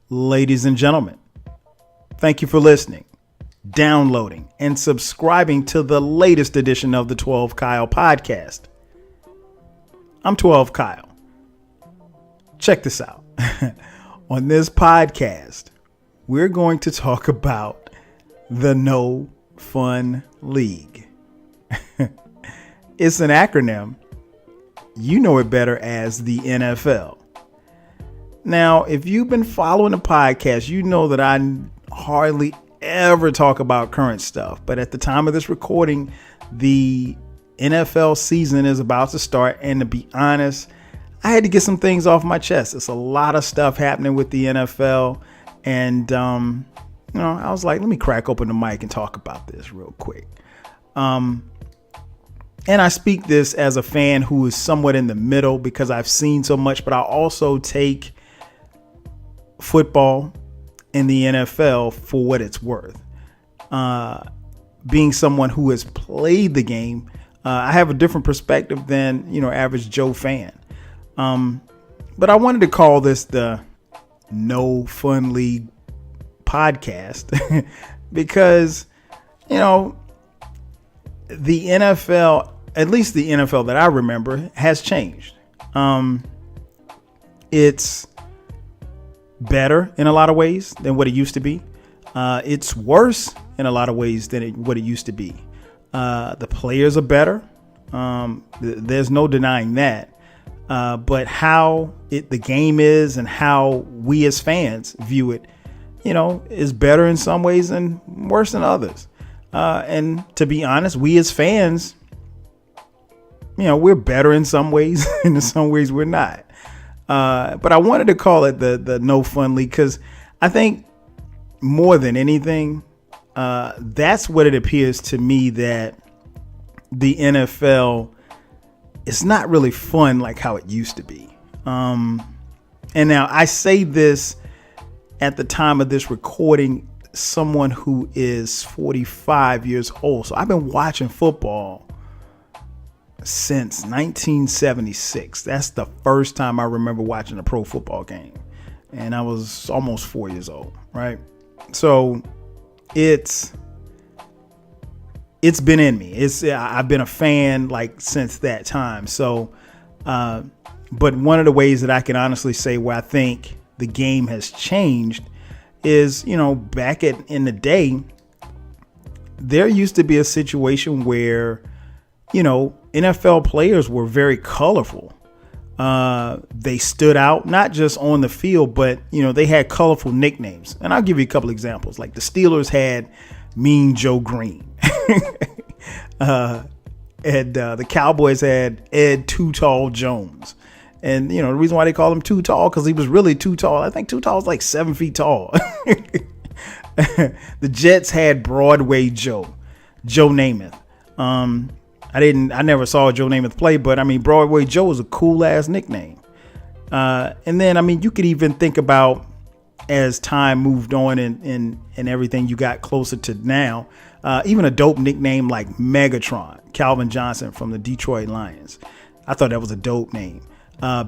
Ladies and gentlemen, thank you for listening, downloading, and subscribing to the latest edition of the 12 Kyle podcast. I'm 12 Kyle. Check this out. On this podcast, we're going to talk about the No Fun League. It's an acronym. You know it better as the NFL. Now, if you've been following the podcast, you know that I hardly ever talk about current stuff. But at the time of this recording, the NFL season is about to start. And to be honest, I had to get some things off my chest. It's a lot of stuff happening with the NFL. And, I was like, let me crack open the mic and talk about this real quick. And I speak this as a fan who is somewhat in the middle because I've seen so much, but I also take football and the NFL for what it's worth. Being someone who has played the game, I have a different perspective than, average Joe fan. But I wanted to call this the No Fun League podcast because, the NFL, at least the NFL that I remember, has changed. It's better in a lot of ways than what it used to be. It's worse in a lot of ways than what it used to be. The players are better. There's no denying that. But how the game is and how we as fans view it, is better in some ways and worse than others. And to be honest, we as fans, we're better in some ways and in some ways we're not. But I wanted to call it the No Fun League because I think more than anything, that's what it appears to me, that the NFL is not really fun like how it used to be. And now I say this at the time of this recording, someone who is 45 years old. So I've been watching football since 1976. That's the first time I remember watching a pro football game. And I was almost 4 years old, right? So it's been in me. I've been a fan since that time. So, but one of the ways that I can honestly say where I think the game has changed is, back in the day, there used to be a situation where, NFL players were very colorful. They stood out, not just on the field, but, they had colorful nicknames. And I'll give you a couple examples. Like the Steelers had Mean Joe Green. And the Cowboys had Ed Too Tall Jones. And, the reason why they call him Too Tall, because he was really too tall. I think Too Tall is like 7 feet tall. The Jets had Broadway Joe Namath. I never saw Joe Namath play, but Broadway Joe was a cool ass nickname. And then, you could even think about as time moved on and everything, you got closer to now, even a dope nickname like Megatron, Calvin Johnson from the Detroit Lions. I thought that was a dope name.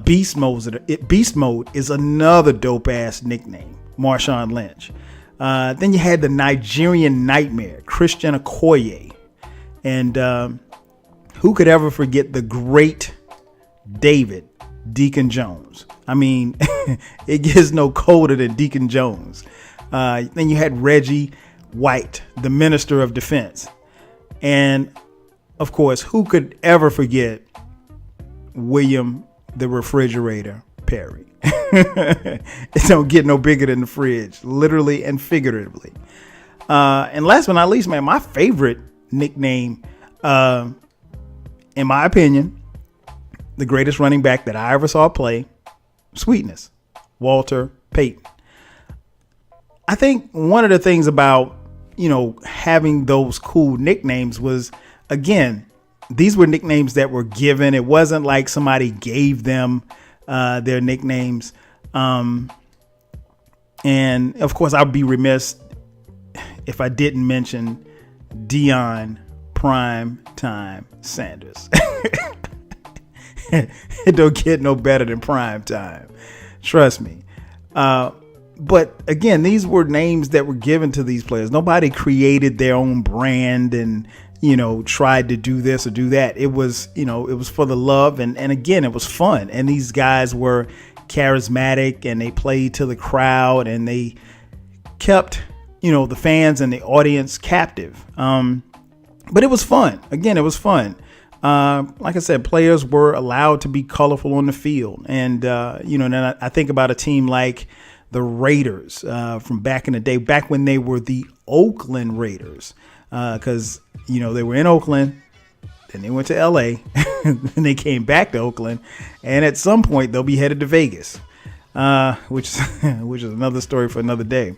Beast Mode is another dope ass nickname, Marshawn Lynch. Then you had the Nigerian Nightmare, Christian Okoye. And who could ever forget the great David Deacon Jones? It gets no colder than Deacon Jones. Then you had Reggie White, the Minister of Defense. And of course, who could ever forget William the Refrigerator Perry? It don't get no bigger than the fridge, literally and figuratively. And last but not least, man, my favorite nickname, in my opinion, the greatest running back that I ever saw play, Sweetness, Walter Payton. I think one of the things about, having those cool nicknames was, again, these were nicknames that were given. It wasn't like somebody gave them their nicknames. And of course, I'd be remiss if I didn't mention Deion Prime Time Sanders. It don't get no better than Prime Time. Trust me. But again, these were names that were given to these players. Nobody created their own brand and, tried to do this or do that. It was, it was for the love. And again, it was fun. And these guys were charismatic and they played to the crowd and they kept, the fans and the audience captive. But it was fun. Again, it was fun. Like I said, players were allowed to be colorful on the field. And, then I think about a team like the Raiders from back in the day, back when they were the Oakland Raiders, because, they were in Oakland, then they went to L.A., and they came back to Oakland, and at some point they'll be headed to Vegas, which is another story for another day.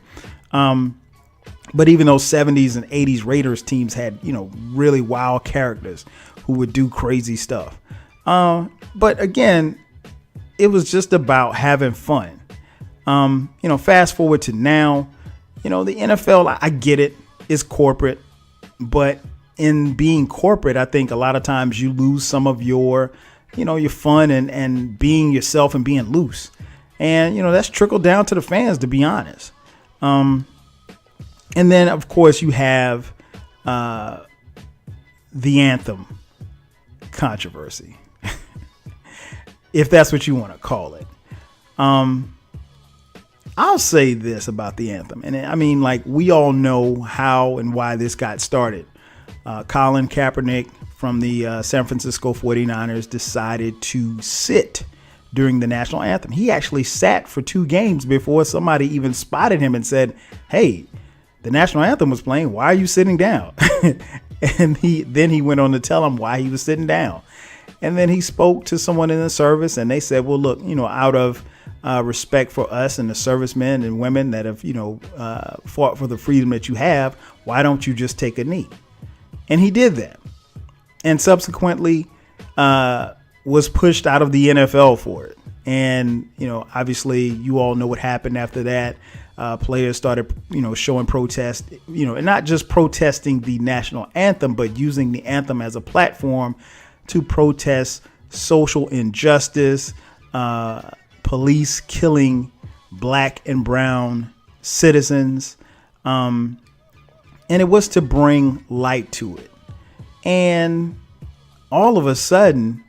But even those 70s and 80s Raiders teams had, really wild characters who would do crazy stuff. But again, it was just about having fun. Fast forward to now, the NFL, I get it, it's corporate, but in being corporate, I think a lot of times you lose some of your, your fun and being yourself and being loose. And, that's trickled down to the fans, to be honest. And then, of course, you have the anthem controversy, if that's what you want to call it. I'll say this about the anthem. And I mean, we all know how and why this got started. Colin Kaepernick from the San Francisco 49ers decided to sit during the national anthem. He actually sat for 2 games before somebody even spotted him and said, "Hey, the national anthem was playing. Why are you sitting down?" And he went on to tell him why he was sitting down. And then he spoke to someone in the service and they said, well, look, out of respect for us and the servicemen and women that have, fought for the freedom that you have, why don't you just take a knee? And he did that. And subsequently was pushed out of the NFL for it. And, obviously you all know what happened after that. Players started, showing protest, and not just protesting the national anthem, but using the anthem as a platform to protest social injustice, police killing black and brown citizens. And it was to bring light to it. And all of a sudden,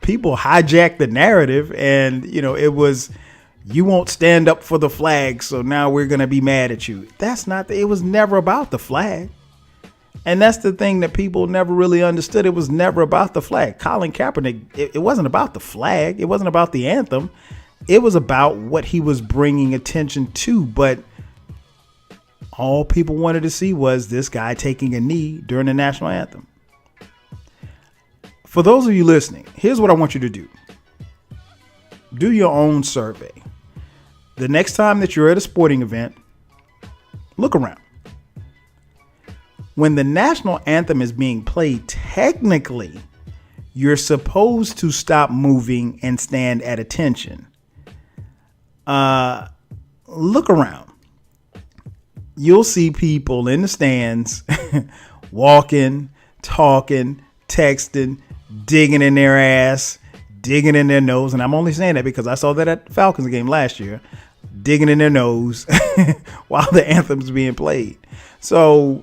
people hijacked the narrative and, it was, you won't stand up for the flag, so now we're going to be mad at you. It was never about the flag. And that's the thing that people never really understood. It was never about the flag. Colin Kaepernick, it wasn't about the flag. It wasn't about the anthem. It was about what he was bringing attention to. But all people wanted to see was this guy taking a knee during the national anthem. For those of you listening, here's what I want you to do. Do your own survey. The next time that you're at a sporting event, look around. When the national anthem is being played, technically, you're supposed to stop moving and stand at attention. Look around. You'll see people in the stands walking, talking, texting, digging in their ass, digging in their nose. And I'm only saying that because I saw that at the Falcons game last year, digging in their nose while the anthem's being played. So,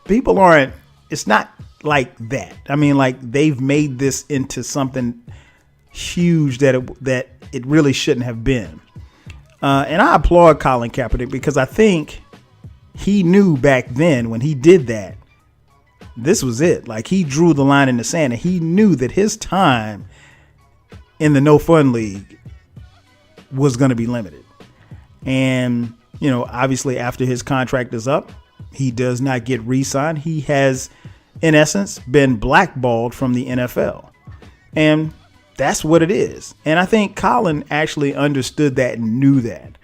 people it's not like that. I mean, they've made this into something huge that it really shouldn't have been. And I applaud Colin Kaepernick because I think he knew back then when he did that, this was it. He drew the line in the sand and he knew that his time in the No Fun League was going to be limited. And, obviously after his contract is up, he does not get re-signed. He has, in essence, been blackballed from the NFL. And that's what it is. And I think Colin actually understood that and knew that.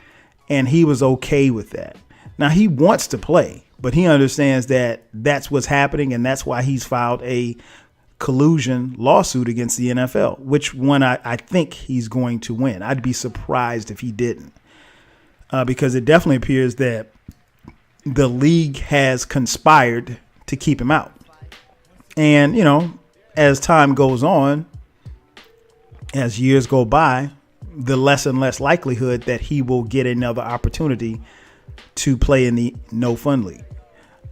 And he was okay with that. Now, he wants to play, but he understands that that's what's happening. And that's why he's filed a collusion lawsuit against the NFL, which one I think he's going to win. I'd be surprised if he didn't, because it definitely appears that the league has conspired to keep him out. And, as time goes on, as years go by, the less and less likelihood that he will get another opportunity to play in the No Fun League.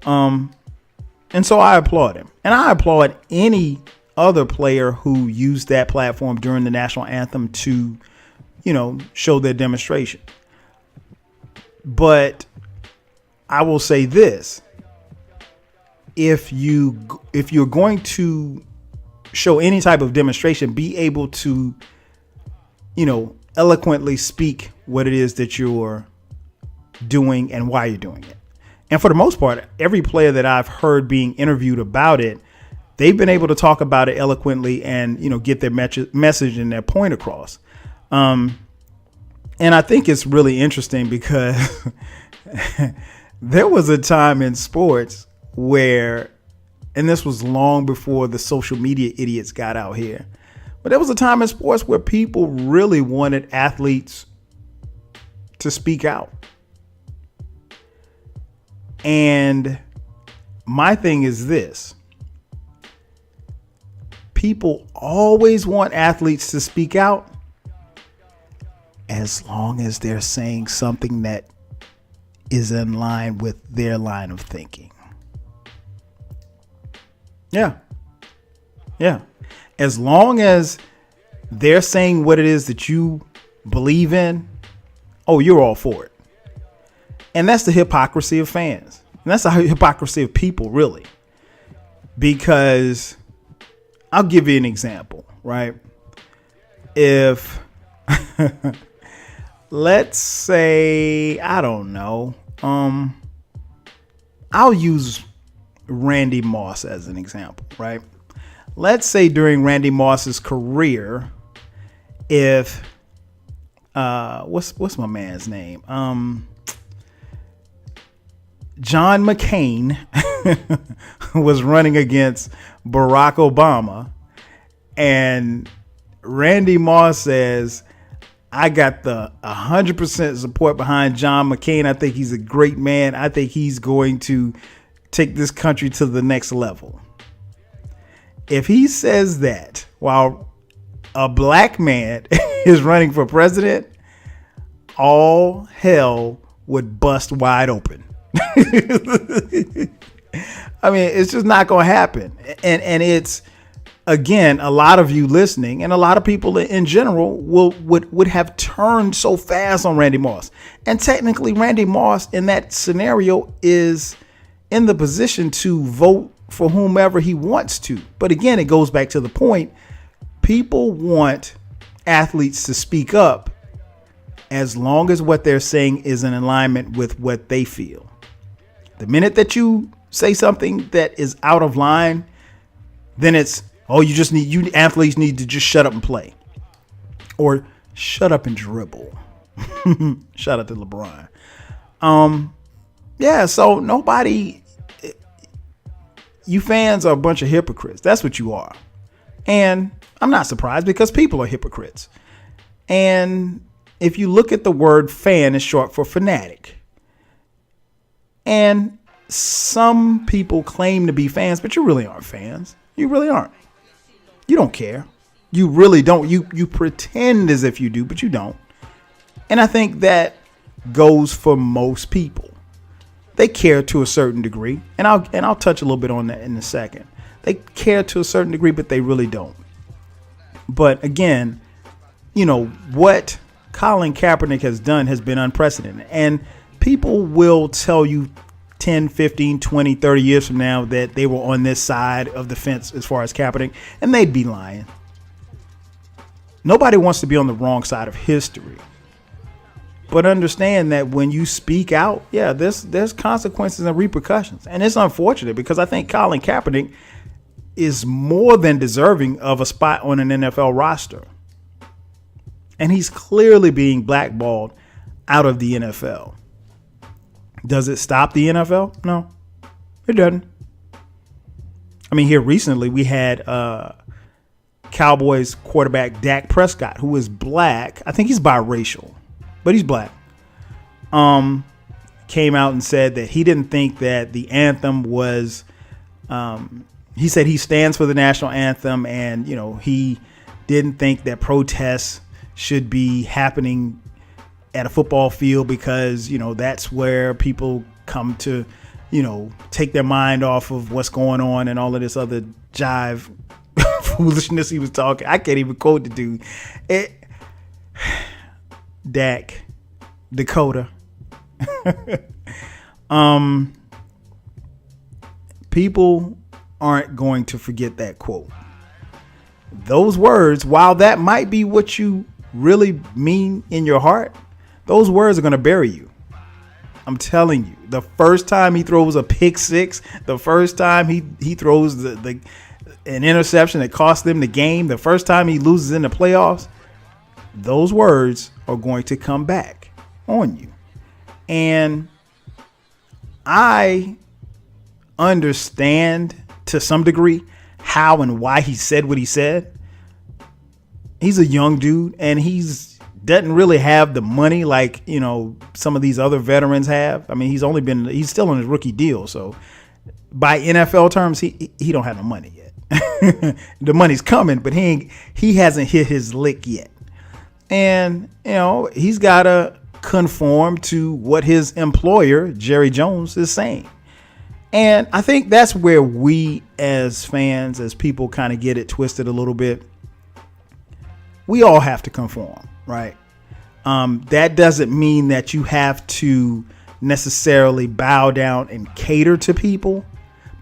And so I applaud him. And I applaud any other player who used that platform during the national anthem to, show their demonstration. But I will say this. If you're going to show any type of demonstration, be able to, eloquently speak what it is that you're doing and why you're doing it. And for the most part, every player that I've heard being interviewed about it, they've been able to talk about it eloquently and, get their message and their point across. And I think it's really interesting because there was a time in sports where, and this was long before the social media idiots got out here, but there was a time in sports where people really wanted athletes to speak out. And my thing is this. People always want athletes to speak out as long as they're saying something that is in line with their line of thinking. Yeah. As long as they're saying what it is that you believe in, you're all for it. And that's the hypocrisy of fans. And that's the hypocrisy of people, really. Because I'll give you an example, right? If, let's say, I don't know, I'll use Randy Moss as an example, right? Let's say during Randy Moss's career, if what's my man's name? John McCain was running against Barack Obama, and Randy Moss says, I got the 100% support behind John McCain. I think he's a great man. I think he's going to take this country to the next level. If he says that while a black man is running for president, all hell would bust wide open. I mean, it's just not going to happen. And it's, again, a lot of you listening and a lot of people in general would have turned so fast on Randy Moss. And technically, Randy Moss in that scenario is in the position to vote for whomever he wants to. But again, it goes back to the point. People want athletes to speak up as long as what they're saying is in alignment with what they feel. The minute that you say something that is out of line, then it's, you athletes need to just shut up and play. Or shut up and dribble. Shout out to LeBron. So nobody, you fans are a bunch of hypocrites. That's what you are. And I'm not surprised because people are hypocrites. And if you look at the word fan, it's short for fanatic. And some people claim to be fans, but you really aren't fans. You really aren't. You don't care. You really don't. You pretend as if you do, but you don't. And I think that goes for most people. They care to a certain degree, and I'll touch a little bit on that in a second. They care to a certain degree, but they really don't. But again, what Colin Kaepernick has done has been unprecedented. And people will tell you 10, 15, 20, 30 years from now that they were on this side of the fence as far as Kaepernick, and they'd be lying. Nobody wants to be on the wrong side of history. But understand that when you speak out, there's consequences and repercussions. And it's unfortunate because I think Colin Kaepernick is more than deserving of a spot on an NFL roster. And he's clearly being blackballed out of the NFL. Does it stop the NFL? No, it doesn't. I mean, here recently we had Cowboys quarterback Dak Prescott, who is black. I think he's biracial, but he's black. Came out and said that he didn't think that the anthem was, he said he stands for the national anthem, and, he didn't think that protests should be happening at a football field because, that's where people come to, take their mind off of what's going on and all of this other jive foolishness he was talking. I can't even quote the dude. Dak, Dakota. People aren't going to forget that quote. Those words, while that might be what you really mean in your heart, those words are going to bury you. I'm telling you, the first time he throws a pick six, the first time he throws an interception that cost them the game, the first time he loses in the playoffs, those words are going to come back on you. And I understand to some degree how and why he said what he said. He's a young dude and doesn't really have the money like, some of these other veterans have. I mean, he's still on his rookie deal. So by NFL terms, he don't have no money yet. The money's coming, but he hasn't hit his lick yet. And, he's got to conform to what his employer, Jerry Jones, is saying. And I think that's where we as fans, as people kind of get it twisted a little bit. We all have to conform, right? That doesn't mean that you have to necessarily bow down and cater to people,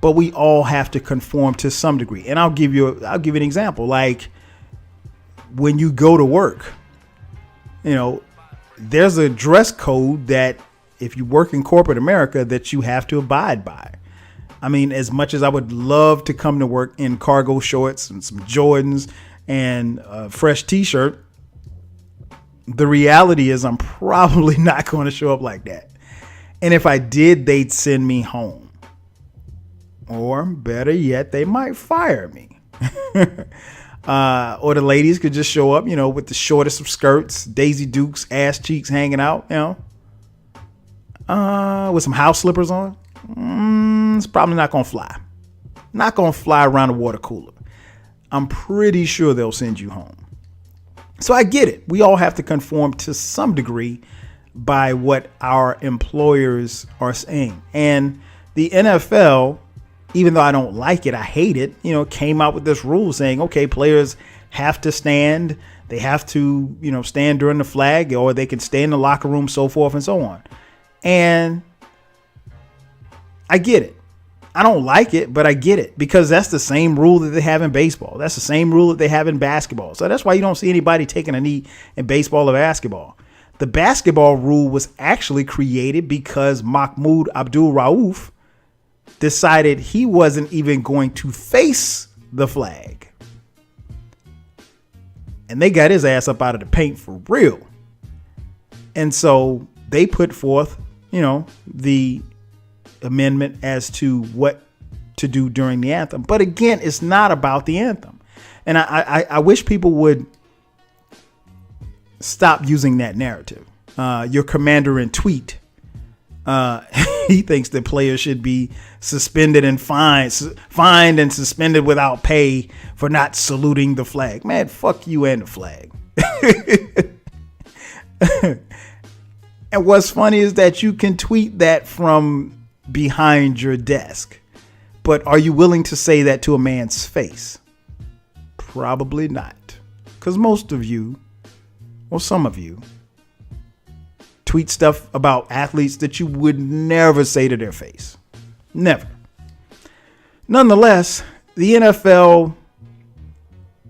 but we all have to conform to some degree. And I'll give you an example. Like when you go to work, there's a dress code that if you work in corporate America that you have to abide by. I mean, as much as I would love to come to work in cargo shorts and some Jordans and a fresh t-shirt, the reality is I'm probably not going to show up like that. And if I did, they'd send me home. Or better yet, they might fire me. Or the ladies could just show up, with the shortest of skirts, Daisy Dukes, ass cheeks hanging out, with some house slippers on. It's probably not going to fly. Not going to fly around a water cooler. I'm pretty sure they'll send you home. So I get it. We all have to conform to some degree by what our employers are saying. And the NFL, even though I don't like it, I hate it, came out with this rule saying, okay, players have to stand. They have to, stand during the flag, or they can stay in the locker room, so forth and so on. And I get it. I don't like it, but I get it because that's the same rule that they have in baseball. That's the same rule that they have in basketball. So that's why you don't see anybody taking a knee in baseball or basketball. The basketball rule was actually created because Mahmoud Abdul-Rauf decided he wasn't even going to face the flag. And they got his ass up out of the paint for real. And so they put forth, the amendment as to what to do during the anthem. But again, it's not about the anthem. And I wish people would stop using that narrative. Your commander in tweet, he thinks that players should be suspended and fined and suspended without pay for not saluting the flag. Man, fuck you and the flag. And what's funny is that you can tweet that from behind your desk. But are you willing to say that to a man's face? Probably not. Because most of you, or some of you, tweet stuff about athletes that you would never say to their face. Never. Nonetheless, the NFL,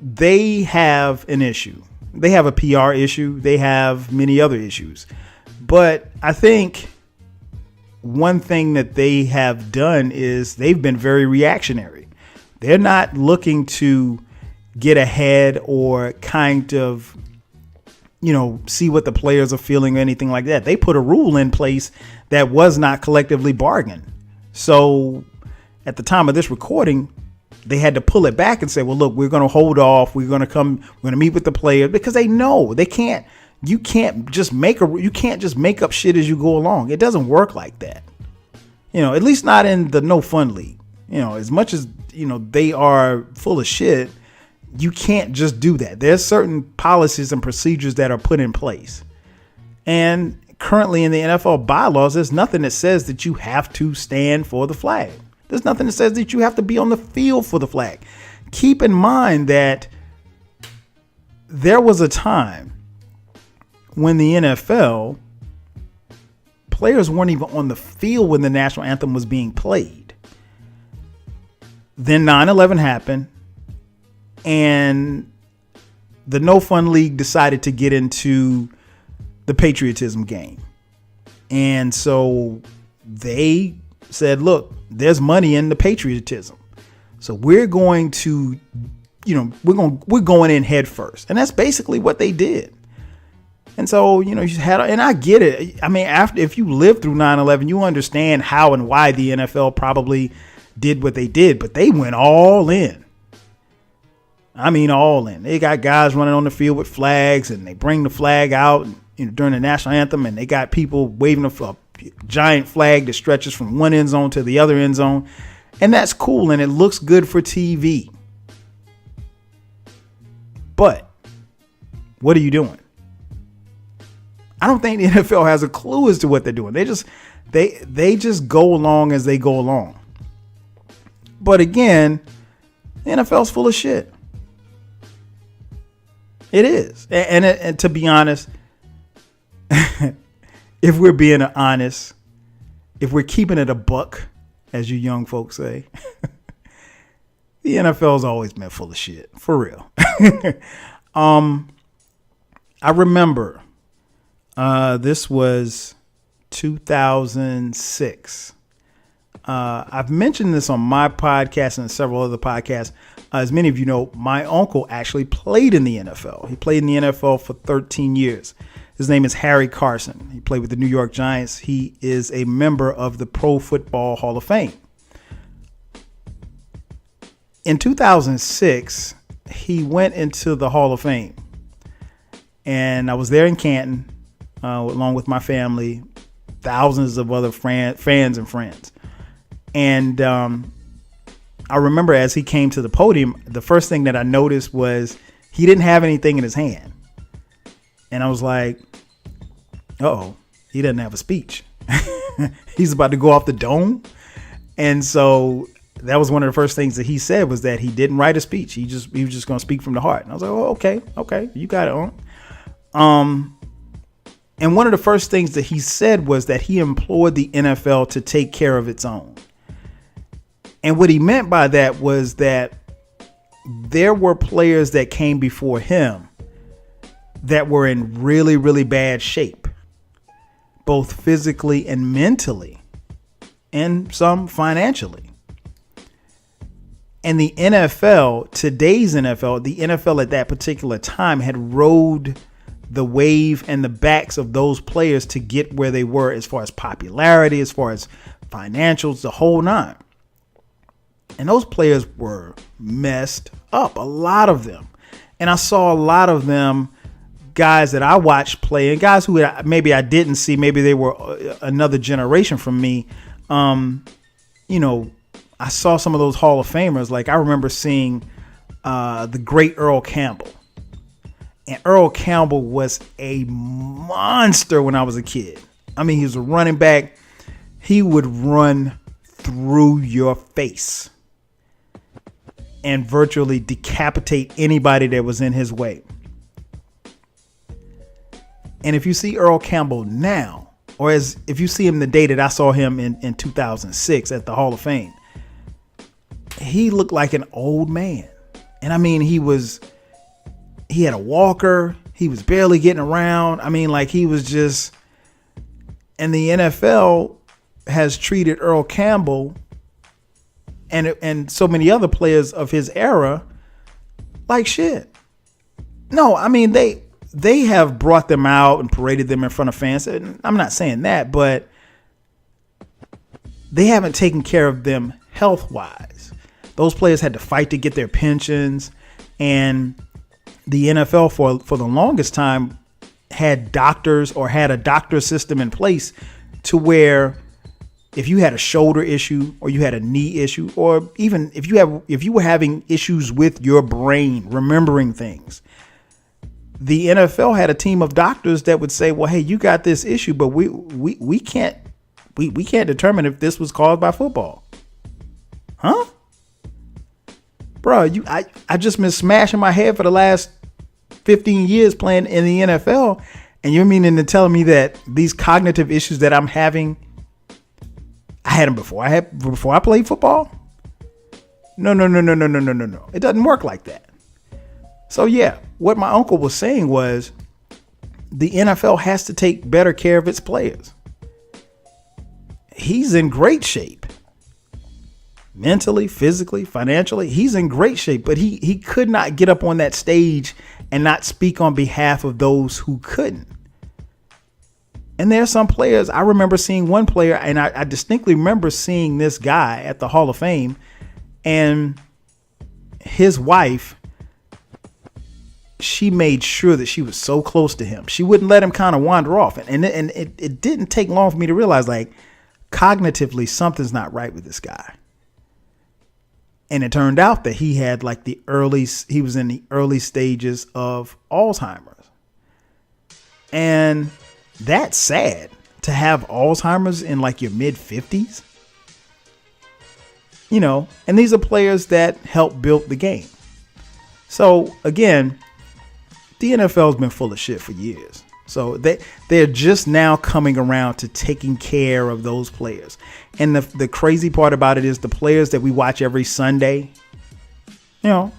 they have an issue. They have a PR issue. They have many other issues. But I think one thing that they have done is they've been very reactionary. They're not looking to get ahead or kind of, see what the players are feeling or anything like that. They put a rule in place that was not collectively bargained. So at the time of this recording, they had to pull it back and say, well, look, we're going to hold off. We're going to meet with the players because they know they can't. You can't just make up shit as you go along. It doesn't work like that. At least not in the no fun league. As much as, they are full of shit, you can't just do that. There's certain policies and procedures that are put in place. And currently in the NFL bylaws, there's nothing that says that you have to stand for the flag. There's nothing that says that you have to be on the field for the flag. Keep in mind that there was a time when the NFL players weren't even on the field when the national anthem was being played. Then 9/11 happened, and the No Fun League decided to get into the patriotism game. And so they said, look, there's money in the patriotism. So we're going to, we're going in head first. And that's basically what they did. And so, you had, and I get it. I mean, if you lived through 9/11, you understand how and why the NFL probably did what they did, but they went all in. I mean, all in. They got guys running on the field with flags, and they bring the flag out during the national anthem, and they got people waving a giant flag that stretches from one end zone to the other end zone. And that's cool, and it looks good for TV. But what are you doing? I don't think the NFL has a clue as to what they're doing. They just go along as they go along. But again, the NFL's full of shit. It is. And to be honest, if we're being honest, if we're keeping it a buck, as you young folks say, the NFL's always been full of shit, for real. I remember this was 2006. I've mentioned this on my podcast and several other podcasts. As many of you know, my uncle actually played in the NFL. He played in the NFL for 13 years. His name is Harry Carson. He played with the New York Giants. He is a member of the Pro Football Hall of Fame. In 2006, he went into the Hall of Fame. And I was there in Canton, along with my family, thousands of other fans and friends. And I remember as he came to the podium, the first thing that I noticed was he didn't have anything in his hand. And I was like, uh-oh, he doesn't have a speech. He's about to go off the dome. And so that was one of the first things that he said, was that he didn't write a speech. He was just going to speak from the heart. And I was like, oh, okay, you got it on. And one of the first things that he said was that he implored the NFL to take care of its own. And what he meant by that was that there were players that came before him that were in really, really bad shape, both physically and mentally, and some financially. And the NFL, today's NFL, the NFL at that particular time had rode the wave and the backs of those players to get where they were as far as popularity, as far as financials, the whole nine. And those players were messed up, a lot of them. And I saw a lot of them, guys that I watched play, and guys who maybe I didn't see, maybe they were another generation from me. I saw some of those Hall of Famers. Like I remember seeing the great Earl Campbell. And Earl Campbell was a monster when I was a kid. I mean, he was a running back. He would run through your face and virtually decapitate anybody that was in his way. And if you see Earl Campbell now, or if you see him the day that I saw him in 2006 at the Hall of Fame, he looked like an old man. And I mean, he had a walker. He was barely getting around. I mean, like he was just, and the NFL has treated Earl Campbell and so many other players of his era like shit. No, I mean, they have brought them out and paraded them in front of fans. And I'm not saying that, but they haven't taken care of them health-wise. Those players had to fight to get their pensions, and the NFL for the longest time had doctors or had a doctor system in place to where if you had a shoulder issue or you had a knee issue, or even if you were having issues with your brain remembering things, the NFL had a team of doctors that would say, well, hey, you got this issue, but we can't determine if this was caused by football. Huh? Bro, I just been smashing my head for the last 15 years playing in the NFL, and you're meaning to tell me that these cognitive issues that I'm having, I had them before I played football? No. It doesn't work like that. So yeah, what my uncle was saying was the NFL has to take better care of its players. He's in great shape. Mentally, physically, financially, he's in great shape, but he could not get up on that stage and not speak on behalf of those who couldn't. And there are some players, I remember seeing one player, and I distinctly remember seeing this guy at the Hall of Fame, and his wife, she made sure that she was so close to him. She wouldn't let him kind of wander off. And it didn't take long for me to realize, like, cognitively, something's not right with this guy. And it turned out that he had like he was in the early stages of Alzheimer's. And that's sad to have Alzheimer's in like your mid 50s. You know, and these are players that helped build the game. So again, the NFL's been full of shit for years. So they're just now coming around to taking care of those players. And the crazy part about it is the players that we watch every Sunday, you know,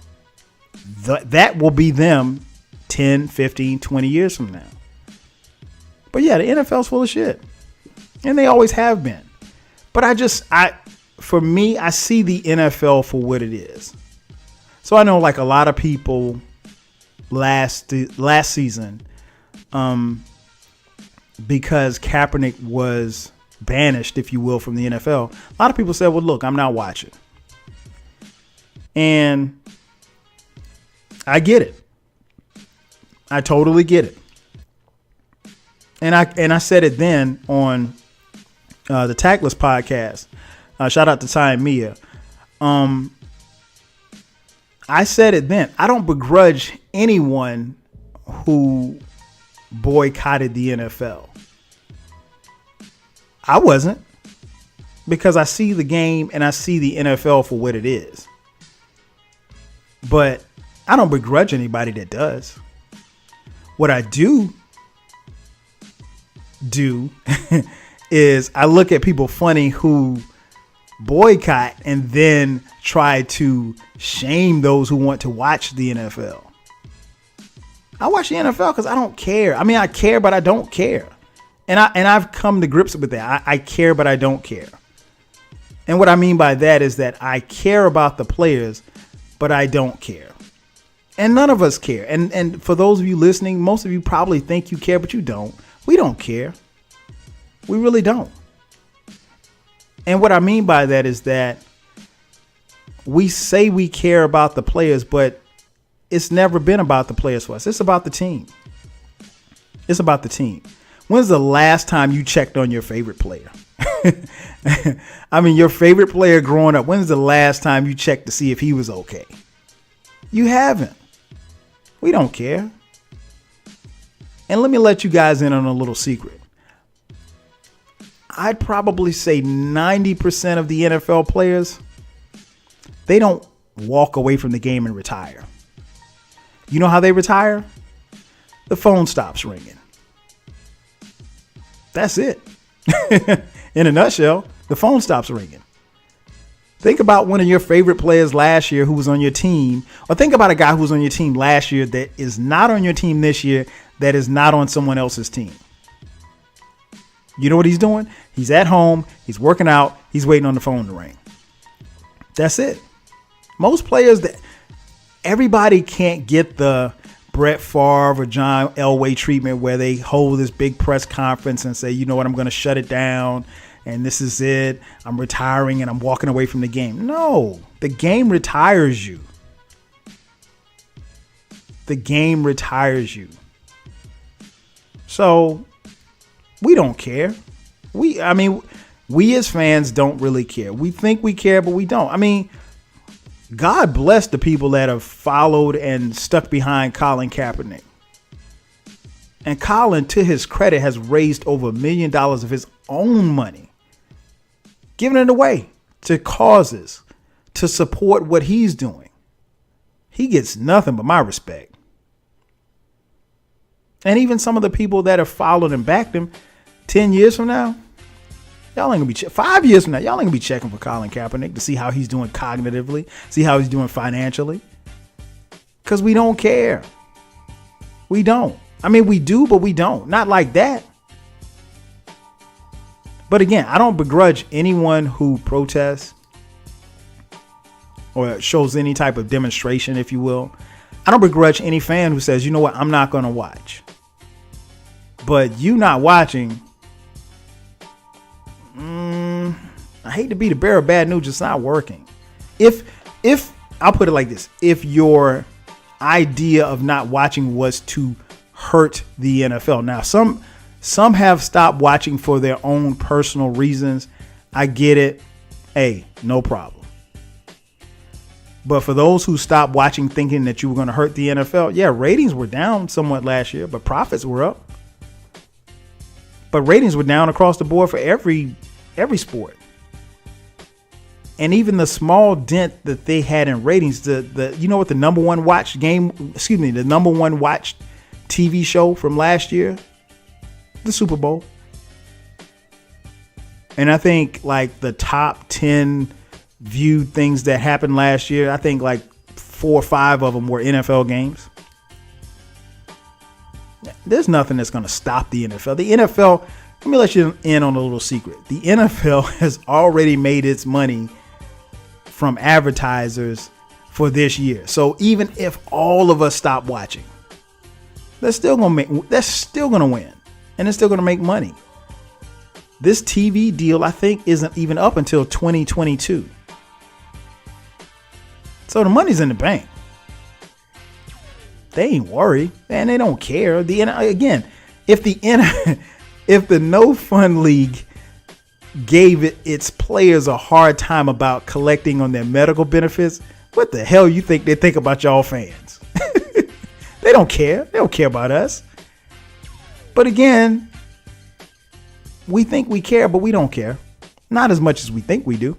that will be them 10, 15, 20 years from now. But yeah, the NFL's full of shit. And they always have been. But for me, I see the NFL for what it is. So I know like a lot of people last season, because Kaepernick was banished, if you will, from the NFL, a lot of people said, well, look, I'm not watching. And I get it. I totally get it. And I said it then on the Tackless podcast. Shout out to Ty and Mia. I said it then. I don't begrudge anyone who boycotted the NFL. I wasn't, because I see the game and I see the NFL for what it is. But I don't begrudge anybody that does. What I do is I look at people funny who boycott and then try to shame those who want to watch the NFL. I watch the NFL because I don't care. I mean, I care, but I don't care. And I've come to grips with that. I care, but I don't care. And what I mean by that is that I care about the players, but I don't care. And none of us care. And for those of you listening, most of you probably think you care, but you don't. We don't care. We really don't. And what I mean by that is that we say we care about the players, but it's never been about the players for us. It's about the team. It's about the team. When's the last time you checked on your favorite player? I mean, your favorite player growing up. When's the last time you checked to see if he was okay? You haven't. We don't care. And let me let you guys in on a little secret. I'd probably say 90% of the NFL players, they don't walk away from the game and retire. You know how they retire? The phone stops ringing. That's it. In a nutshell, the phone stops ringing. Think about one of your favorite players last year who was on your team, or think about a guy who was on your team last year that is not on your team this year, that is not on someone else's team. You know what he's doing? He's at home. He's working out. He's waiting on the phone to ring. That's it. Most players, everybody can't get the Brett Favre or John Elway treatment where they hold this big press conference and say, you know what, I'm going to shut it down and this is it. I'm retiring and I'm walking away from the game. No, the game retires you. The game retires you. So we don't care. We as fans don't really care. We think we care, but we don't. I mean, God bless the people that have followed and stuck behind Colin Kaepernick. And Colin, to his credit, has raised over $1 million of his own money, giving it away to causes to support what he's doing. He gets nothing but my respect. And even some of the people that have followed and backed him 10 years from now, y'all ain't gonna be 5 years from now, y'all ain't gonna be checking for Colin Kaepernick to see how he's doing cognitively, see how he's doing financially. Because we don't care. We don't. I mean, we do, but we don't. Not like that. But again, I don't begrudge anyone who protests or shows any type of demonstration, if you will. I don't begrudge any fan who says, you know what, I'm not going to watch. But you not watching, I hate to be the bearer of bad news, it's not working. If I'll put it like this, if your idea of not watching was to hurt the NFL. Now, some have stopped watching for their own personal reasons. I get it. Hey, no problem. But for those who stopped watching thinking that you were going to hurt the NFL, yeah, ratings were down somewhat last year, but profits were up. But ratings were down across the board for every sport. And even the small dent that they had in ratings, the you know what the number one watched TV show from last year? The Super Bowl. And I think like the top 10 viewed things that happened last year, I think like 4 or 5 of them were NFL games. There's nothing that's going to stop the NFL. The NFL, let me let you in on a little secret. The NFL has already made its money from advertisers for this year. So even if all of us stop watching, they're still going to win, and they're still going to make money. This TV deal, I think, isn't even up until 2022. So the money's in the bank. They ain't worried, man. They don't care. If the No Fun League gave its players a hard time about collecting on their medical benefits, what the hell you think they think about y'all fans? They don't care. They don't care about us. But again, we think we care, but we don't care. Not as much as we think we do.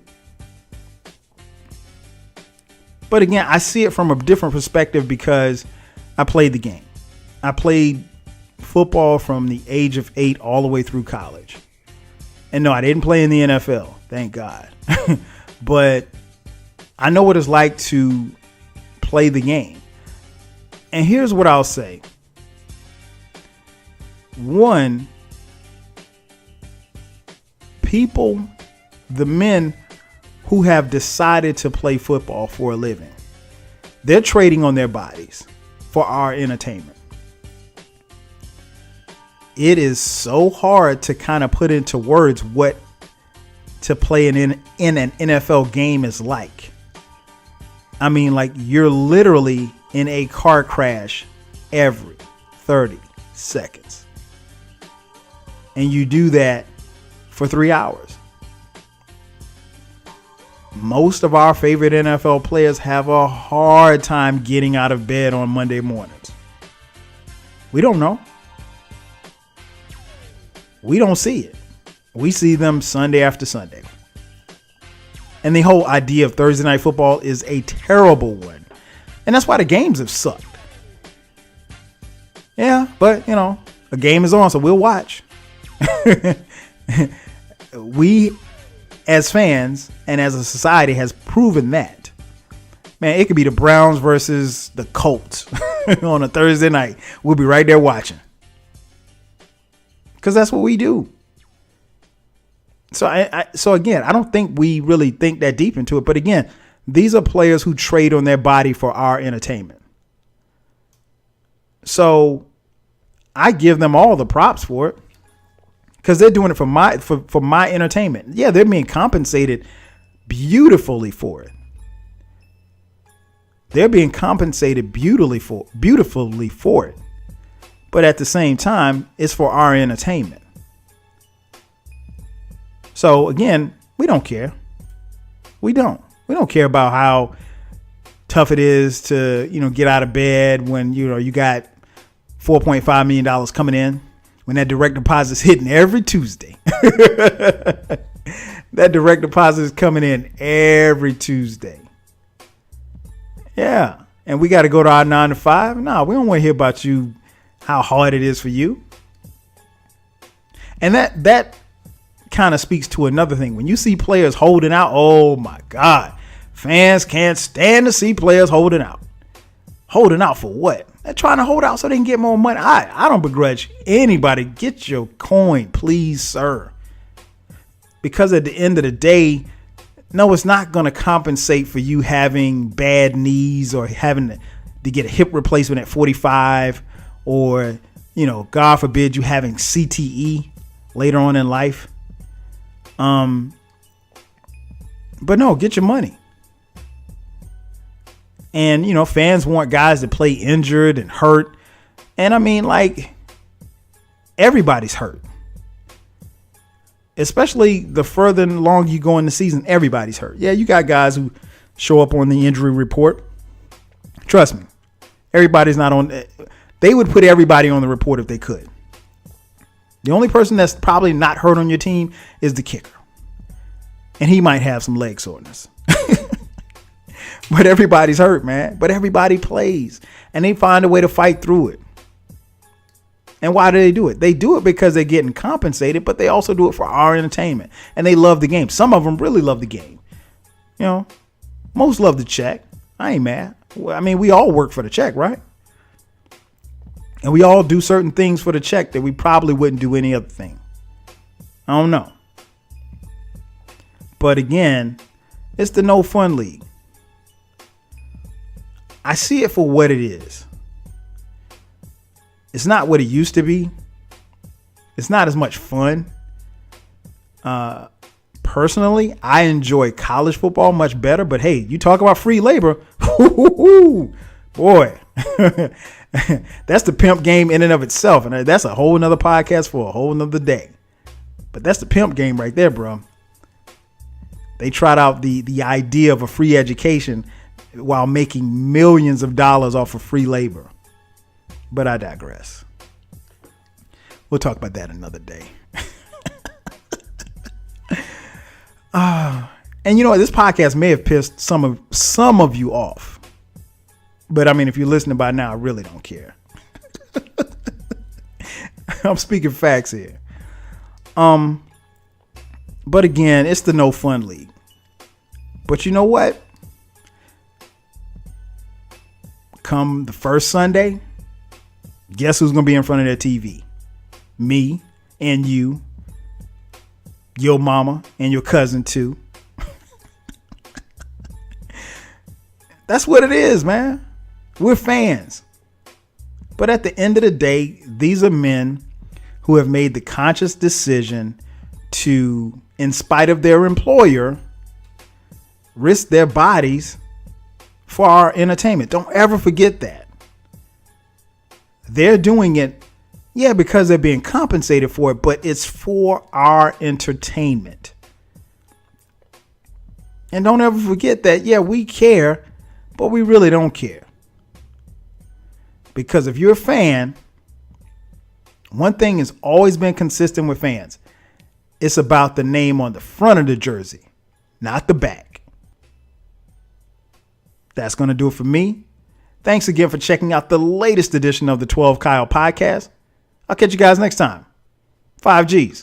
But again, I see it from a different perspective because I played the game. I played football from the age of 8 all the way through college. And no, I didn't play in the NFL. Thank God. But I know what it's like to play the game. And here's what I'll say. One, the men who have decided to play football for a living, they're trading on their bodies for our entertainment. It is so hard to kind of put into words what to play in an NFL game is like. I mean, like you're literally in a car crash every 30 seconds. And you do that for 3 hours. Most of our favorite NFL players have a hard time getting out of bed on Monday mornings. We don't know. We don't see it. We see them Sunday after Sunday. And the whole idea of Thursday night football is a terrible one. And that's why the games have sucked. Yeah, but, a game is on, so we'll watch. We, as fans and as a society, has proven that. Man, it could be the Browns versus the Colts on a Thursday night. We'll be right there watching. Because that's what we do. So again, I don't think we really think that deep into it. But again, these are players who trade on their body for our entertainment. So I give them all the props for it. Because they're doing it for my entertainment. Yeah, they're being compensated beautifully for it. They're being compensated beautifully for it. But at the same time, it's for our entertainment. So again, we don't care. We don't care about how tough it is to, get out of bed when, you got $4.5 million coming in, when that direct deposit is hitting every Tuesday. That direct deposit is coming in every Tuesday. Yeah. And we got to go to our 9 to 5. No, we don't want to hear about you, how hard it is for you. And that kind of speaks to another thing. When you see players holding out, oh my God, fans can't stand to see players holding out. Holding out for what? They're trying to hold out so they can get more money. I don't begrudge anybody. Get your coin, please, sir. Because at the end of the day, no, it's not going to compensate for you having bad knees or having to get a hip replacement at 45 or, God forbid you having CTE later on in life. But no, get your money. And, fans want guys to play injured and hurt. And I mean, everybody's hurt. Especially the further along you go in the season, everybody's hurt. Yeah, you got guys who show up on the injury report. Trust me, everybody's not on. They would put everybody on the report if they could. The only person that's probably not hurt on your team is the kicker. And he might have some leg soreness. But everybody's hurt, man. But everybody plays. And they find a way to fight through it. And why do they do it? They do it because they're getting compensated, but they also do it for our entertainment. And they love the game. Some of them really love the game. Most love the check. I ain't mad. I mean, we all work for the check, right? And we all do certain things for the check that we probably wouldn't do any other thing. I don't know. But again, it's the no fun league. I see it for what it is. It's not what it used to be. It's not as much fun. Personally, I enjoy college football much better. But hey, you talk about free labor. Boy, that's the pimp game in and of itself. And that's a whole nother podcast for a whole nother day. But that's the pimp game right there, bro. They tried out the idea of a free education while making millions of dollars off of free labor. But I digress. We'll talk about that another day. And this podcast may have pissed some of you off. But I mean, if you're listening by now, I really don't care. I'm speaking facts here. But again, it's the no fun league. But you know what? Come the first Sunday, guess who's going to be in front of their TV? Me and you, your mama and your cousin too. That's what it is, man. We're fans. But at the end of the day, these are men who have made the conscious decision to, in spite of their employer, risk their bodies for our entertainment. Don't ever forget that. They're doing it, yeah, because they're being compensated for it, but it's for our entertainment. And don't ever forget that, yeah, we care, but we really don't care. Because if you're a fan, one thing has always been consistent with fans. It's about the name on the front of the jersey, not the back. That's going to do it for me. Thanks again for checking out the latest edition of the 12 Kyle podcast. I'll catch you guys next time. 5 Gs.